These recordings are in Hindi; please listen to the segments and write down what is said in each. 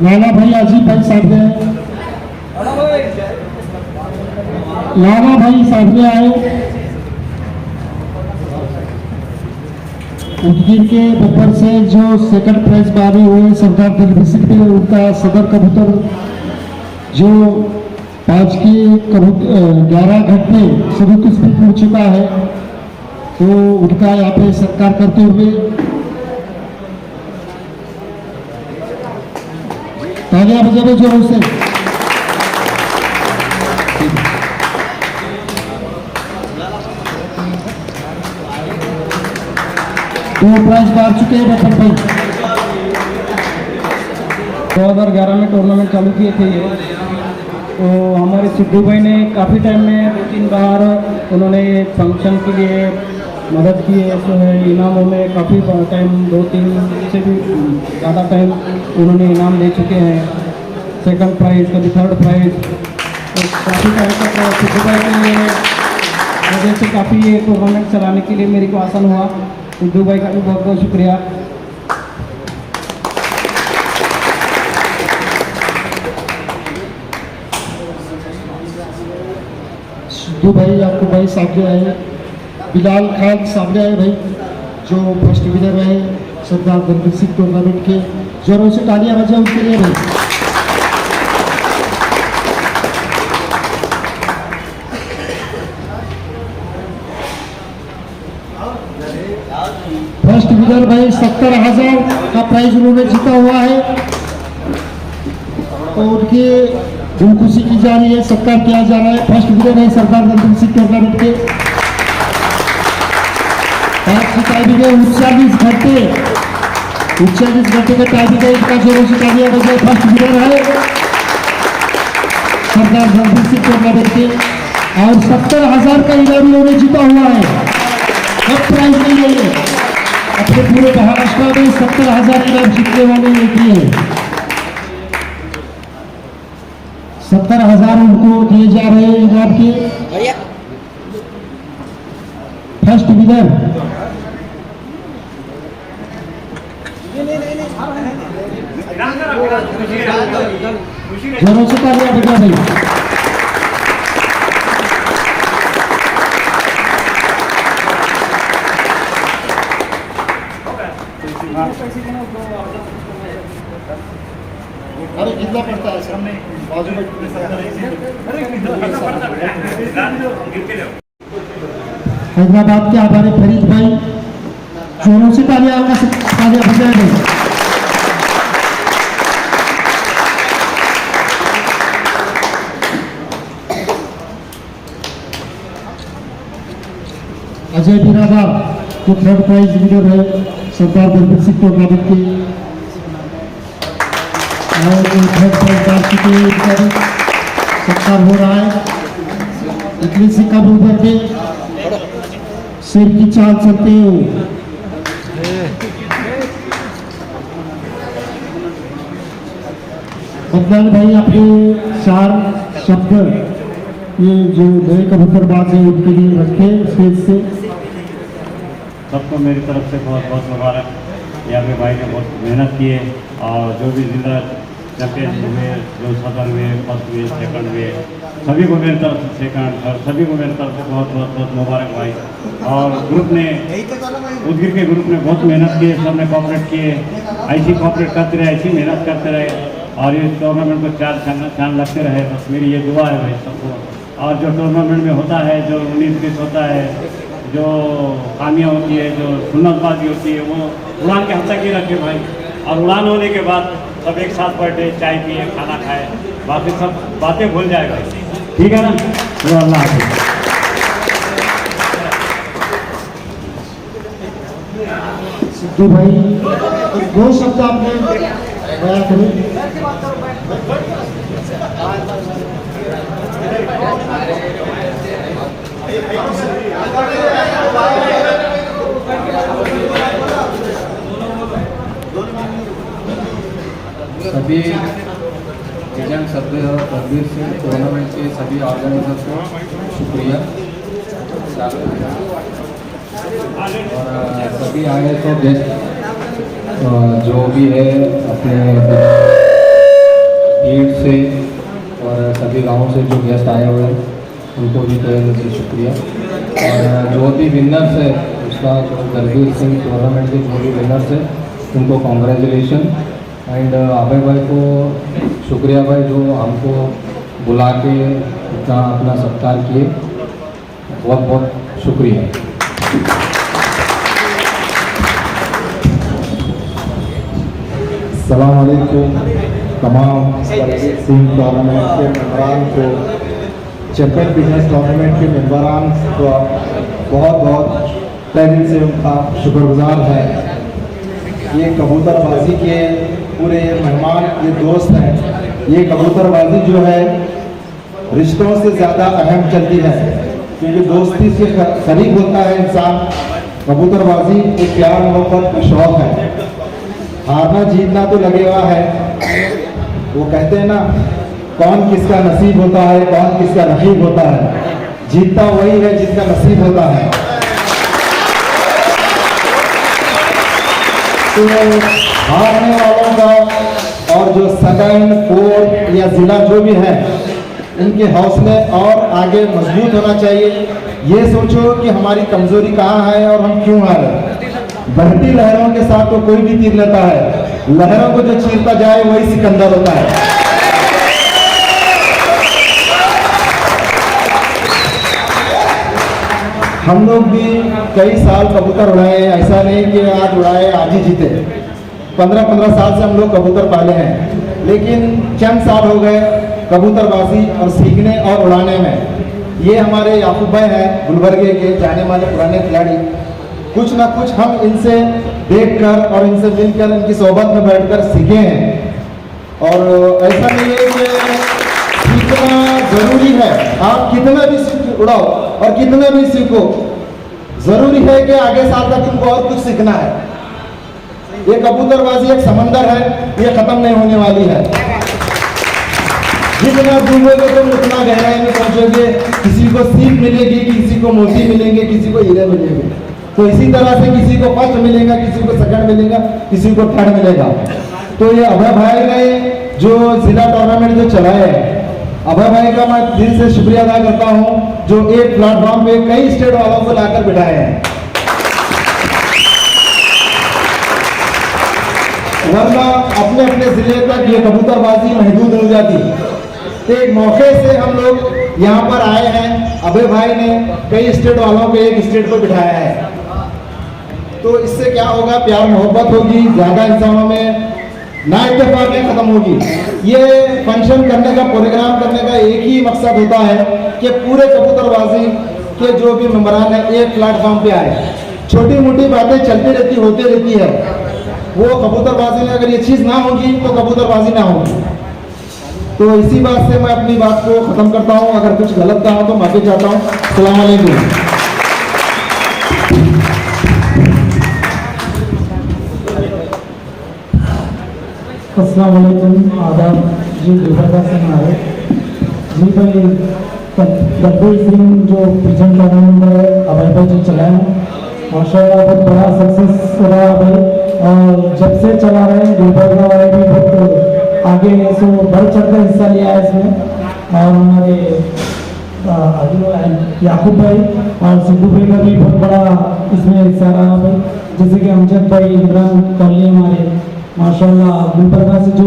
लाला भाई अजीब भाई साहब ने लाला भाई साहब ने आए उदगीर के बब्बर से जो सेकंड प्राइज पाए हुए सरदार दिलवीर सिंह ने उनका सदर कबूतर जो 5 की 11 घंटे शुरू की स्पीड हो चुका है, तो उनका यहाँ पे सत्कार करते हुए तालियां बजावे जोरों से। दो प्राइज मार चुके हैं बब्बर भाई। 2011 में टूर्नामेंट चालू किए थे ये, तो हमारे सिद्धू भाई ने काफ़ी टाइम में 2-3 बार उन्होंने फंक्शन के लिए मदद की है। तो इनामों में काफ़ी टाइम 2-3 से भी ज़्यादा टाइम उन्होंने इनाम दे चुके हैं, सेकंड प्राइज़ कभी थर्ड प्राइज़। तो काफ़ी टाइम तक सिद्धू भाई के लिए वजह से काफ़ी ये टूर्नामेंट चलाने के लिए मेरे को आसान हुआ। सिद्धू भाई का भी बहुत बहुत शुक्रिया। सिद्धू भाई आपको भाई सामने आए, बिलाल खान सामने आए भाई जो फर्स्ट विनर रहे सरदार दिलवीर सिंह टूर्नामेंट के। जोरों से तालियां बजाओ उनके लिए भाई। फर्स्ट विनर भाई 70,000 का प्राइज उन्होंने जीता हुआ है, तो उनकी दिल खुशी की जा रही है, सत्कार किया जा रहा है। फर्स्ट विनर है सरदार दिलवीर सिंह टूर्नामेंट के 5 की टाइमिंग है 39 घंटे का टाइमिंग है इनका। जोरों से तालियां बजाए। फर्स्ट विनर है सरदार दिलवीर सिंह टूर्नामेंट के और 70,000 का इनाम उन्होंने जीता हुआ है। अब प्राइज नहीं है ये, अपने पूरे महाराष्ट्र में 70,000 इनाम जीतने वाले एक ही है। 70,000 उनको दिए जा रहे हैं इनाम के। फर्स्ट विनर जोरों से तालियां बजा भाई। अरे कितना पड़ता है सामने बाजू में हैदराबाद के हमारे फरीद भाई, जोरों से तालियां बजाएंगे। अजय बिरादार जो थर्ड प्राइज विनर है सरदार दिलवीर सिंह टूर्नामेंट के, और जो थर्ड प्राइज डाल चुके हैं इनका भी सत्कार हो रहा है। इतनी सी कम उम्र के सिर की चाल चलते हो। बदलाल भाई अपने 4 शब्द ये जो नए कबूतरबाज है उनके लिए रखे स्टेज से। सबको मेरी तरफ से बहुत बहुत मुबारक। यहाँ पे भाई ने बहुत मेहनत की है और जो भी जिंदा चैंपियन हुए, जो सदर हुए, फर्स्ट हुए, सेकंड हुए, सभी को मेरी तरफ से सेकंड और सभी को मेरी तरफ से बहुत बहुत बहुत मुबारक भाई। और ग्रुप ने उदगीर के ग्रुप ने बहुत मेहनत की है, सबने कॉपरेट किए, ऐसी कॉपरेट करते रहे, ऐसी मेहनत करते रहे और इस टूर्नामेंट को चांद लगते रहे। बस मेरी ये दुआ है भाई सबको। और जो टूर्नामेंट में होता है, जो 19-20 होता है, जो खामियाँ होती है, जो सुन्नतबाजी होती है, वो उड़ान के हद तक ही रखे भाई। और उड़ान होने के बाद सब एक साथ बैठे, चाय पिए, खाना खाए, बाकी सब बातें भूल जाए भाई। ठीक है ना? तो अल्लाह हाफ़िज़। सिद्धू भाई 2 शब्द आपने बयां करें। सभी एजेंट सभ्य दिलवीर सिंह टूर्नामेंट के सभी ऑर्गेनाइजर्स को शुक्रिया। और सभी आए तो गेस्ट जो भी है अपने ईट से और सभी गांवों से जो गेस्ट आए हुए हैं उनको भी तहे दिल से शुक्रिया। और जो भी विनर्स है उसका जो दलबीर सिंह टूर्नामेंट के जो भी विनर्स है उनको कॉन्ग्रेचुलेशन। एंड अभय भाई को शुक्रिया भाई जो हमको बुला के इतना अपना सत्कार किए, बहुत बहुत शुक्रिया। अस्सलाम वालेकुम तमाम सिंह टूर्नामेंट के मेम्बरान को, चैंपियन बिजनेस टूर्नामेंट के मेम्बरान को बहुत बहुत तहे दिल से उनका शुक्रगुजार है। ये कबूतरबाजी के पूरे मेहमान, ये दोस्त हैं। ये कबूतरबाजी जो है रिश्तों से ज़्यादा अहम चलती है, क्योंकि दोस्ती से करीब होता है इंसान। कबूतरबाजी एक प्यार मोहब्बत का शौक़ है। हारना जीतना तो लगेगा है। वो कहते हैं ना, कौन किसका नसीब होता है, कौन किसका नसीब होता है। जीतता वही है जिसका नसीब होता है। तो हारने वालों का और जो सेकंड, फोर्थ या जिला जो भी है, इनके हौसले और आगे मजबूत होना चाहिए। ये सोचो कि हमारी कमजोरी कहाँ है और हम क्यों हारे। बहती लहरों के साथ तो कोई भी तीर लेता है, लहरों को जो चीरता जाए वही सिकंदर होता है। हम लोग भी कई साल कबूतर उड़ाए, ऐसा नहीं कि आज उड़ाए आज ही जीते। 15-15 साल से हम लोग कबूतर पाले हैं, लेकिन चंद साल हो गए कबूतरबाजी और सीखने और उड़ाने में। ये हमारे याकूब भाई हैं, गुलबर्गे के जाने माने पुराने खिलाड़ी। कुछ ना कुछ हम इनसे देखकर और इनसे मिलकर इनकी सोबत में बैठकर सीखे हैं। और ऐसा नहीं है कि सीखना जरूरी है, आप कितना भी उड़ाओ और कितना भी सीखो, जरूरी है कि आगे साल तक तुमको और कुछ सीखना है। ये कबूतरबाजी एक समंदर है, ये खत्म नहीं होने वाली है। जितना डूबोगे तुम उतना गहराई में पहुंचोगे। किसी को सीख मिलेगी, किसी को मोती मिलेंगे, किसी को हीरे मिलेंगे। तो इसी तरह से किसी को फर्स्ट मिलेगा, किसी को सेकंड मिलेगा, किसी को थर्ड मिलेगा। तो ये अभय भाई ने जो जिला टूर्नामेंट जो चलाए हैं, अभय भाई का मैं दिल से शुक्रिया अदा करता हूं, जो एक प्लेटफॉर्म पे कई स्टेट वालों को लाकर बिठाए हैं। वरना अपने अपने जिले तक ये कबूतरबाजी महदूद हो जाती। तो एक मौके से हम लोग यहाँ पर आए हैं, अभय भाई ने कई स्टेट वालों को एक स्टेट पर बिठाया है। तो इससे क्या होगा, प्यार मोहब्बत होगी, ज़्यादा इंसानों में ना इत्तेफाक़ियाँ खत्म होगी। ये फंक्शन करने का, प्रोग्राम करने का एक ही मकसद होता है कि पूरे कबूतरबाजी के जो भी मेम्बरान हैं एक प्लेटफॉर्म पे आए। छोटी मोटी बातें चलती रहती, होती रहती है। वो कबूतरबाजी में अगर ये चीज़ ना होगी तो कबूतरबाजी ना होगी। तो इसी बात से मैं अपनी बात को ख़त्म करता हूँ। अगर कुछ गलत कहा तो माफ़ी चाहता हूँ। अस्सलाम वालेकुम। अस्सलाम वालेकुम, आदाब जी। गुलबर्गा से हमारे जी भाई दलबीर सिंह जो पिजन टूर्नामेंट है अभय भाई जो चलाए हैं, माशाल्लाह बहुत बड़ा सक्सेस रहा भाई। और जब से चला रहे हैं गुलबर्गा वाले भी बहुत आगे सो बढ़ चढ़कर हिस्सा लिया है इसमें। और हमारे याकूब भाई और सिद्धू भाई का भी बहुत बड़ा इसमें हिस्सा रहा भाई। जैसे कि अमजद भाई, इमरान कौली हमारे माशाल्लाह गुलबर्गा से जो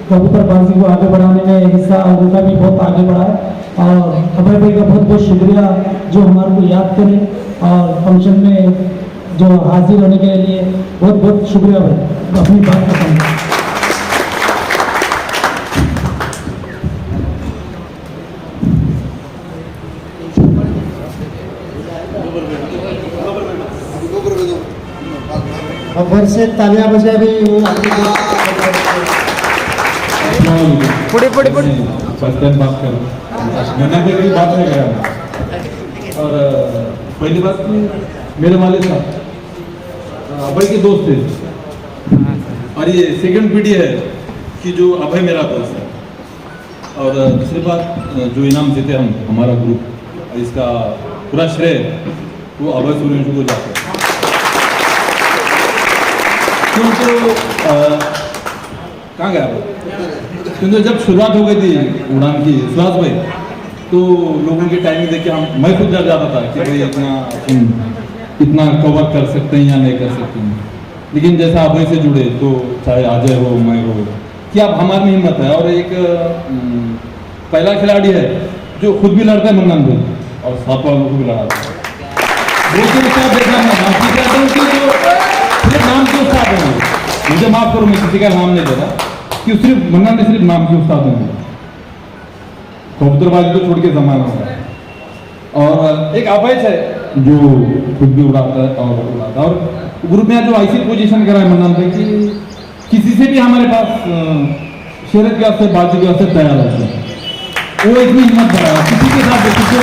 कबूतरबाजी को आगे बढ़ाने में हिस्सा उनका भी बहुत आगे बढ़ा है। और अभय भाई का बहुत बहुत शुक्रिया जो हमारे को याद करें और फंक्शन में जो हाजिर होने के लिए बहुत बहुत शुक्रिया भाई। अपनी बात खत्म। और से तालियां बजाए भी पुड़ी फर्स्ट टाइम बात कर मैंने कोई बात नहीं करा। और पहली बात कि मेरे वाले साहब अभय के दोस्त थे, और ये सेकंड पीढ़ी है कि जो अभय मेरा दोस्त है। और दूसरी बात, जो इनाम देते हम हमारा ग्रुप, इसका पूरा श्रेय वो अभय सूर्यवंशी को जाता है। क्योंकि कहाँ गया वो? क्योंकि जब शुरुआत हो गई थी उड़ान की सुहास भाई, तो लोगों की टाइमिंग देख के मैं खुद डर जाता था कि भाई इतना कवर कर सकते हैं या नहीं कर सकते हैं। लेकिन जैसा आप से जुड़े तो चाहे अजय हो मैं हो कि आप हमारे में हिम्मत है। और एक पहला खिलाड़ी है जो खुद भी लड़ता है मन्नन भाई और साथ वालों को भी लड़ाता है। वो तो साथ देखना मैं माफी चाहता हूँ कि जो सिर्फ नाम के उस्ताद हैं, मुझे माफ करो मैं किसी का नाम नहीं ले रहा कि सिर्फ मन्नन ने सिर्फ नाम के उस्ताद हैं। कबूतरबाजी तो छोड़ के जमाना है। और एक अभय है जो खुद भी उड़ाता है और ग्रुप में जो ऐसी पोजीशन करा है मन्नन भाई कि किसी से भी हमारे पास शरीर के वास्ते बाजी के वास्ते तैयार होते हैं। वो इतनी हिम्मत बढ़ाया किसी के साथ किसी को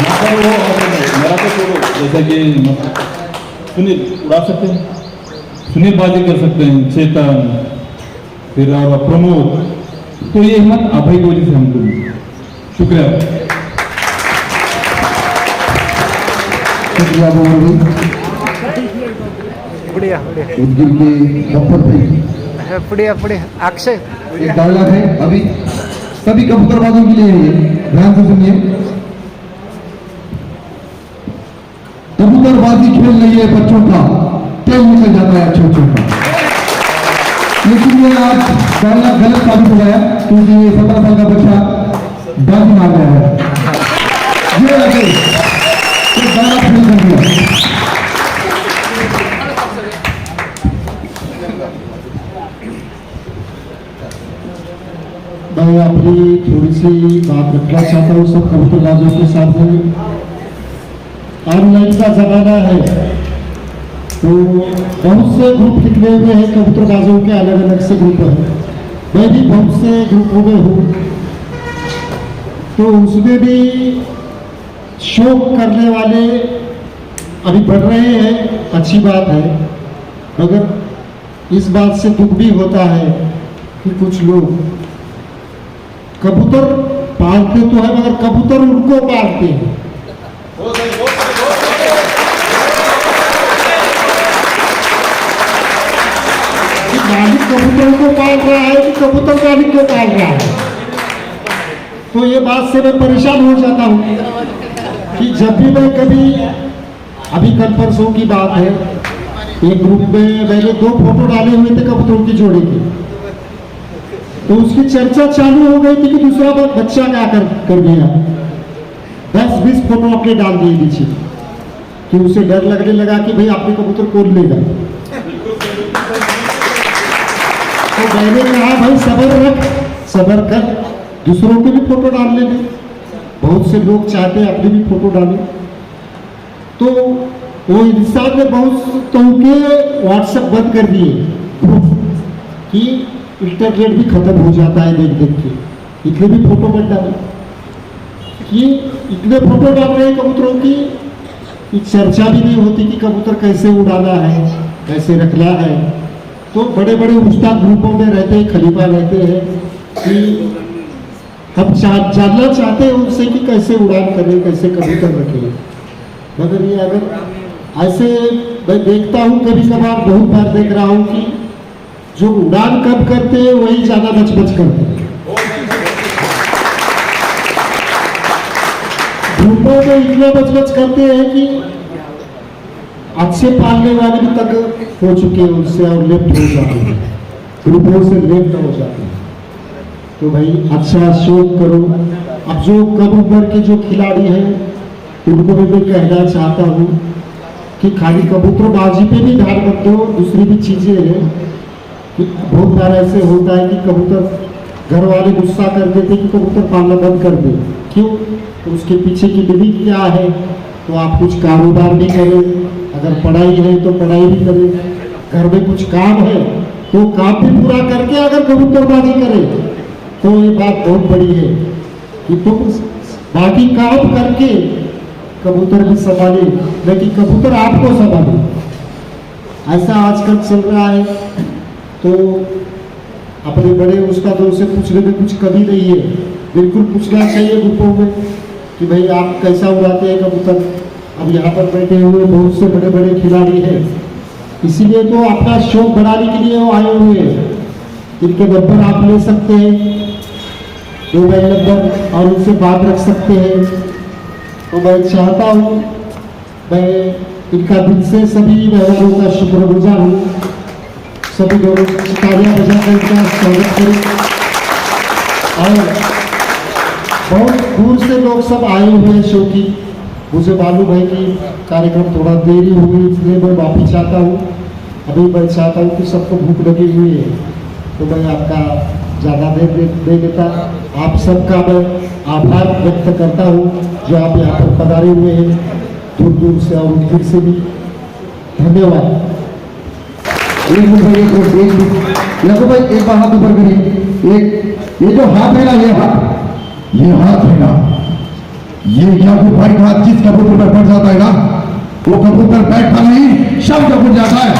यहाँ पर वो मेरा तो छोड़ो, जैसे कि सुनील उड़ा सकते हैं, सुनील बाजी कर सकते हैं, चेतन फिर और प्रमोद, तो ये हिम्मत अभय की वजह से हमको मिली। शुक्रिया शुक्रिया बोली बढ़िया उद्गिर के गप्पर पे बढ़िया बढ़िया अक्षय एक डायलॉग है अभी सभी कबूतरबाजों के लिए है, ध्यान से सुनिए। कबूतरबाजी खेल रही है बच्चों का, तेल निकल जाता है छोटों का। लेकिन ये आज डायलॉग गलत साबित हो गया क्योंकि ये 17 साल का बच्चा बाजी मार गया है। ये लगे डायलॉग फेल कर दिया। मैं अपनी थोड़ी सी बात रखना चाहता हूँ सब कबूतरबाजों के सामने। ऑनलाइन का जमाना है तो बहुत से ग्रुप निकले हुए हैं कबूतरबाजों के, अलग अलग से ग्रुप हैं। मैं भी बहुत से ग्रुपों में हूँ, तो उसमें भी शौक करने वाले अभी बढ़ रहे हैं, अच्छी बात है। मगर इस बात से दुख भी होता है कि कुछ लोग कबूतर पालते तो है मगर कबूतर उनको पालते हैं। मालिक कबूतरों को पाल रहा है कि कबूतर मालिक को पाल रहा है। तो ये बात से मैं परेशान हो जाता हूँ कि जब भी मैं कभी, अभी कल परसों की बात है, एक ग्रुप में मैंने 2 फोटो डाले हुए थे कबूतरों की जोड़ी के, तो उसकी चर्चा चालू हो गई थी कि दूसरा बच्चा क्या कर गया। 10-20 फोटो अपने डाल दिए पीछे कि उसे डर लगने लगा कि भाई आपने कबूतर कौन लेगा। तो मैंने कहा भाई सबर रख, सबर कर, दूसरों के भी फोटो डालने दे। बहुत से लोग चाहते हैं अपने भी फोटो डालें। तो वो इंसान ने बहुत के व्हाट्सएप बंद कर दिए कि इंटरनेट भी खत्म हो जाता है देख देख के, इतने भी फोटो मत डाले। कि इतने फोटो डाल रहे हैं कबूतरों की, चर्चा भी नहीं होती कि कबूतर कैसे उड़ाना है, कैसे रखना है। तो बड़े बड़े उस्ताद ग्रुपों में रहते हैं, खलीफा रहते हैं कि हम जानना चाहते हैं उनसे कि कैसे उड़ान करें, कैसे कबूतर रखें। मगर ये अगर ऐसे मैं देखता हूँ, कभी कभार बहुत बार देख रहा हूँ कि जो उड़ान कब करते हैं वही ज्यादा बच करते हैं। ग्रुपों में इतना बच करते हैं कि अच्छे पालने वाले भी तक हो चुके हैं उनसे और लेफ्ट हो जाते हैं, ग्रुपों से लेफ्ट हो जाते हैं। तो भाई अच्छा शौक करो। अब जो कम उम्र के जो खिलाड़ी हैं उनको भी मैं कहना चाहता हूँ कि खाली कबूतरबाजी पे भी ध्यान मत दो, दूसरी भी चीजें हैं। बहुत बार ऐसे होता है कि कबूतर घर वाले गुस्सा कर देते कि कबूतर पालना बंद कर दे। क्यों? तो उसके पीछे की विधि क्या है? तो आप कुछ कारोबार भी करें, अगर पढ़ाई है तो पढ़ाई भी करें, घर में कुछ काम है तो काम भी पूरा करके अगर कबूतरबाजी करें तो ये बात बहुत बड़ी है कि तुम बाकी काम करके कबूतर भी संभाले, लेकिन कबूतर आपको संभाले। ऐसा आजकल चल रहा है। तो अपने बड़े उस्तादों से पूछने में कुछ कमी नहीं है, बिल्कुल पूछना चाहिए ग्रुपों में कि भाई आप कैसा उड़ाते हैं कबूतर। अब यहाँ पर बैठे हुए बहुत से बड़े बड़े खिलाड़ी हैं, इसीलिए तो अपना शौक बढ़ाने के लिए वो आए हुए हैं। इनके नंबर आप ले सकते हैं, मोबाइल नंबर, और उनसे बात रख सकते हैं। तो मैं चाहता हूँ, मैं इनका दिल से सभी मेहमानों का शुक्रगुजार हूँ। सभी लोगों तालियां बजाकर इनका स्वागत करें। और बहुत दूर से लोग सब आए हुए हैं शौकी। मुझे मालूम है कि कार्यक्रम थोड़ा देरी हुई, इसलिए मैं माफी चाहता हूँ। अभी मैं चाहता हूँ कि सबको भूख लगी हुई है, तो मैं आपका ज़्यादा देर नहीं देता। आप सबका मैं आभार व्यक्त करता हूँ जो आप यहाँ पर पधारे हुए हैं दूर दूर से और फिर से भी धन्यवाद। एक मिनट भाई, एक मिनट याकूब भाई, एक बार हाथ ऊपर करिए। एक ये जो हाथ है ना, ये हाथ है ना, ये याकूब भाई का हाथ जिस कबूतर पर पड़ जाता है ना, वो कबूतर बैठता नहीं, शब्द उड़ जाता है।